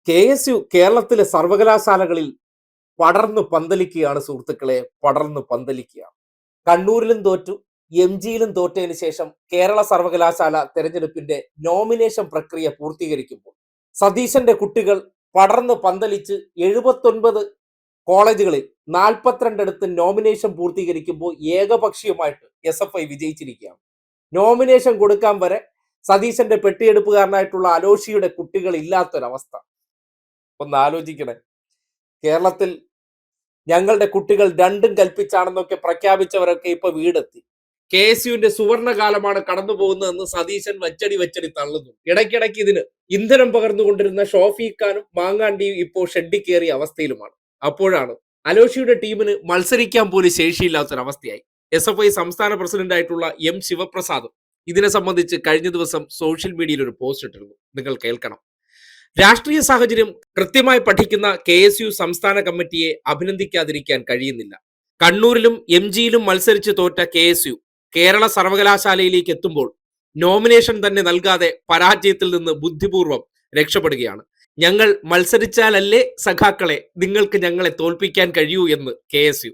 KSU കേരളത്തിലെ സർവകലാശാലകളിൽ പടർന്നു പന്തലിക്കുകയാണ് സുഹൃത്തുക്കളെ, പടർന്നു പന്തലിക്കുകയാണ്. കണ്ണൂരിലും തോറ്റു, MG-യിലും തോറ്റതിന് ശേഷം കേരള സർവകലാശാല തെരഞ്ഞെടുപ്പിന്റെ നോമിനേഷൻ പ്രക്രിയ പൂർത്തീകരിക്കുമ്പോൾ സതീശന്റെ കുട്ടികൾ പടർന്ന് പന്തലിച്ച് 79 കോളേജുകളിൽ 42 നോമിനേഷൻ പൂർത്തീകരിക്കുമ്പോൾ ഏകപക്ഷീയമായിട്ട് SFI വിജയിച്ചിരിക്കുകയാണ്. നോമിനേഷൻ കൊടുക്കാൻ വരെ സതീശന്റെ പെട്ടിയെടുപ്പുകാരനായിട്ടുള്ള അലോഷിയുടെ കുട്ടികൾ ഇല്ലാത്തൊരവസ്ഥ. ഒന്ന് ആലോചിക്കണേ. കേരളത്തിൽ ഞങ്ങളുടെ കുട്ടികൾ രണ്ടും കൽപ്പിച്ചാണെന്നൊക്കെ പ്രഖ്യാപിച്ചവരൊക്കെ ഇപ്പൊ വീടെത്തി. KSUവിന്റെ സുവർണ കാലമാണ് കടന്നു പോകുന്നതെന്ന് സതീശൻ വച്ചടി തള്ളുന്നു. ഇടയ്ക്കിടയ്ക്ക് ഇതിന് ഇന്ധനം പകർന്നുകൊണ്ടിരുന്ന ഷോഫീഖാനും മാങ്ങാണ്ടിയും ഇപ്പോൾ ഷെഡി കയറിയ അവസ്ഥയിലുമാണ്. അപ്പോഴാണ് അലോഷിയുടെ ടീമിന് മത്സരിക്കാൻ പോലും ശേഷിയില്ലാത്തൊരവസ്ഥയായി. SFI സംസ്ഥാന പ്രസിഡന്റ് ആയിട്ടുള്ള M ശിവപ്രസാദ് ഇതിനെ സംബന്ധിച്ച് കഴിഞ്ഞ ദിവസം സോഷ്യൽ മീഡിയയിൽ ഒരു പോസ്റ്റ് ഇട്ടിരുന്നു. നിങ്ങൾ കേൾക്കണം. രാഷ്ട്രീയ സാഹചര്യം കൃത്യമായി പഠിക്കുന്ന KSU സംസ്ഥാന കമ്മിറ്റിയെ അഭിനന്ദിക്കാതിരിക്കാൻ കഴിയുന്നില്ല. കണ്ണൂരിലും MG-യിലും മത്സരിച്ച് തോറ്റ KSU കേരള സർവകലാശാലയിലേക്ക് എത്തുമ്പോൾ നോമിനേഷൻ തന്നെ നൽകാതെ പരാജയത്തിൽ നിന്ന് ബുദ്ധിപൂർവം രക്ഷപ്പെടുകയാണ്. ഞങ്ങൾ മത്സരിച്ചാലല്ലേ സഖാക്കളെ നിങ്ങൾക്ക് ഞങ്ങളെ തോൽപ്പിക്കാൻ കഴിയൂ എന്ന് KSU.